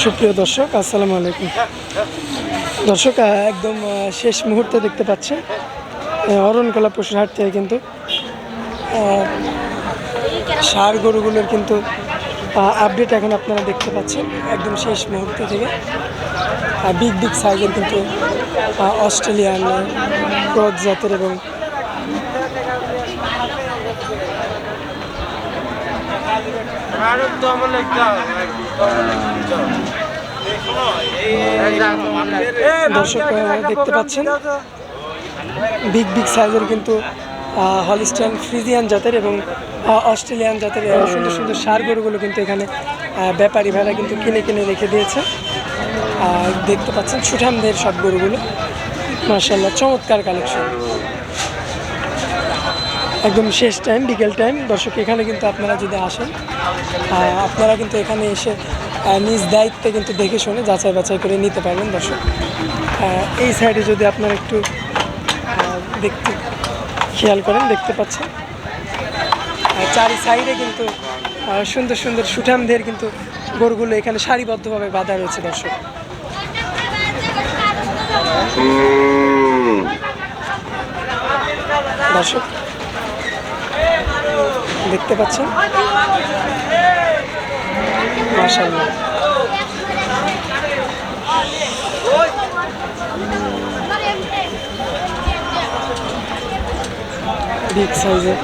সুপ্রিয় দর্শক, আসসালামু আলাইকুম। দর্শক, একদম শেষ মুহূর্তে দেখতে পাচ্ছেন অরণকলা পশুর হাট থেকে কিন্তু ষাঁড় গরুগুলোর কিন্তু আপডেট এখন আপনারা দেখতে পাচ্ছেন। একদম শেষ মুহূর্তে থেকে বিগ বিগ সাইজের কিন্তু অস্ট্রেলিয়ান ক্রস জাতের এবং দর্শক দেখতে পাচ্ছেন বিগ বিগ সাইজের কিন্তু হলিস্টাইন ফ্রিজিয়ান জাতের এবং অস্ট্রেলিয়ান জাতের সুন্দর সুন্দর ষাঁড় গরুগুলো কিন্তু এখানে ব্যাপারী ভাইরা কিন্তু কিনে কিনে রেখে দিয়েছে। দেখতে পাচ্ছেন সুঠামদের সব গরুগুলো, মাশাআল্লাহ চমৎকার কালেকশন। একদম শেষ টাইম, বিকেল টাইম। দর্শক, এখানে কিন্তু আপনারা যদি আসেন, আপনারা কিন্তু এখানে এসে নিজ দায়িত্বে কিন্তু দেখে শুনে যাচাই বাছাই করে নিতে পারবেন। দর্শক, এই সাইডে যদি আপনারা একটু দেখতে খেয়াল করেন, দেখতে পাচ্ছেন চারি সাইডে কিন্তু সুন্দর সুন্দর সুঠামদের কিন্তু গরুগুলো এখানে সারিবদ্ধভাবে বাঁধা রয়েছে। দর্শক, দর্শক দেখতে পাচ্ছেন মাশাআল্লাহ বিগ সাইজের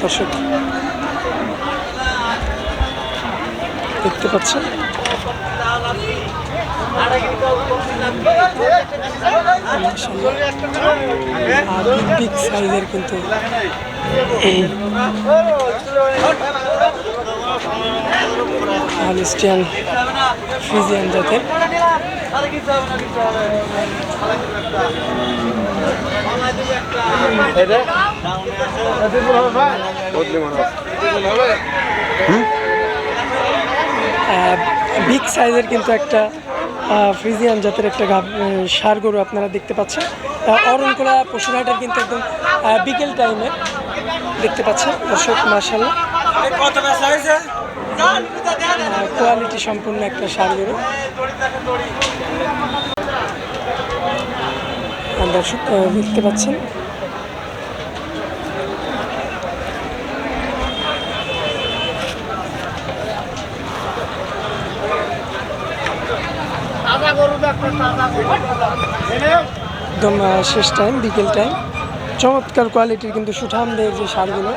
দর্শক দেখতে পাচ্ছেন বিগ সাইজের কিন্তু হলিস্টাইন ফ্রিজিয়ান জাতের বিগ সাইজের কিন্তু একটা ফ্রিজিয়ান জাতের একটা ষাঁড় গরু আপনারা দেখতে পাচ্ছেন অরণকলা পশুরহাটের কিন্তু একদম বিকেল টাইমে দেখতে পাচ্ছেন। দর্শক, মাশাআল্লাহ কোয়ালিটি সম্পূর্ণ একটা ষাঁড় গরু। দর্শক দেখতে পাচ্ছেন একদম শেষ টাইম, বিকেল টাইম। চমৎকার কোয়ালিটির কিন্তু সুঠামদের যে ষাঁড়গুলো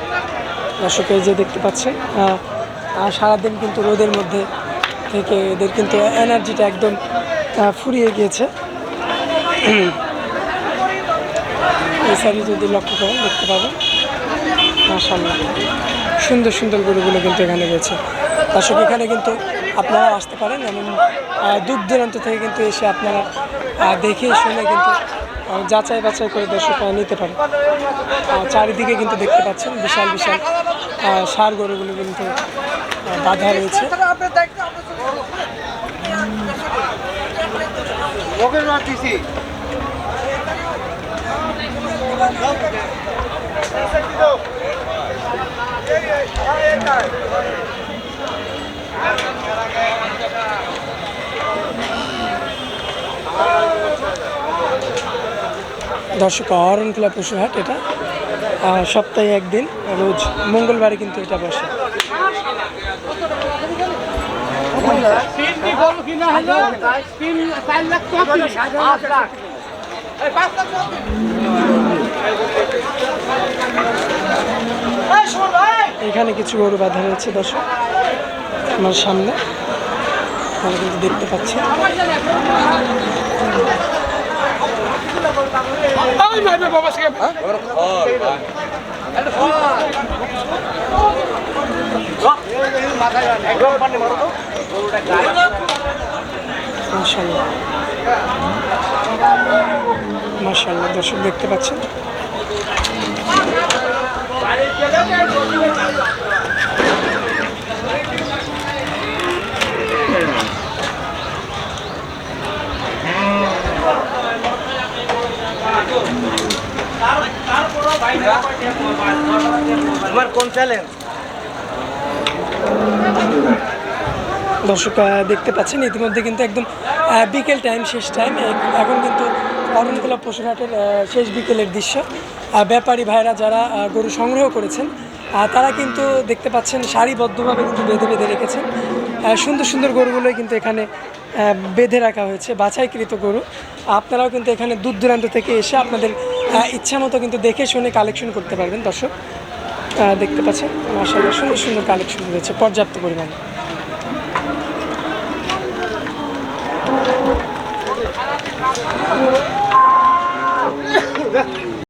দর্শক যে দেখতে পাচ্ছেন, আর সারাদিন কিন্তু রোদের মধ্যে থেকে এদের কিন্তু এনার্জিটা একদম ফুরিয়ে গিয়েছে। এই সাইডে যদি লক্ষ্য করেন দেখতে পাবেন মাশাআল্লাহ সুন্দর সুন্দর গরুগুলো কিন্তু এখানে রয়েছে। দর্শক, এখানে কিন্তু আপনারা আসতে পারেন এবং দূর দূরান্ত থেকে কিন্তু এসে আপনারা দেখে শুনে কিন্তু যাচাই বাছাই করে দর্শক নিতে পারেন। চারিদিকে কিন্তু দেখতে পাচ্ছেন বিশাল বিশাল ষাঁড় গরুগুলো কিন্তু বাঁধা রয়েছে। দর্শক, অরণকলা পশুরহাট এটা সপ্তাহে একদিন, রোজ মঙ্গলবারে কিন্তু এটা বসে। এখানে কিছু গরু বাঁধা রয়েছে দর্শক আমার সামনে, আপনারা কিন্তু দেখতে পাচ্ছেন। মাশাআল্লাহ মাশাআল্লাহ দর্শক দেখতে পাচ্ছেন কোন চ্যালেঞ্জ? দর্শক দেখতে পাচ্ছেন ইতিমধ্যে কিন্তু একদম বিকেল টাইম, শেষ টাইম। এখন কিন্তু অরণকুলা পশুরহাটের শেষ বিকেলের দৃশ্য। ব্যাপারী ভাইরা যারা গরু সংগ্রহ করেছেন তারা কিন্তু দেখতে পাচ্ছেন সারিবদ্ধভাবে কিন্তু বেঁধে বেঁধে রেখেছেন। সুন্দর সুন্দর গরুগুলোই কিন্তু এখানে বেঁধে রাখা হয়েছে, বাছাইকৃত গরু। আপনারাও কিন্তু এখানে দূর দূরান্ত থেকে এসে আপনাদের ইচ্ছা মতো কিন্তু দেখে শুনে কালেকশন করতে পারবেন। দর্শক দেখতে পাচ্ছেন মাশাআল্লাহ সুন্দর সুন্দর কালেকশন রয়েছে পর্যাপ্ত পরিমাণে।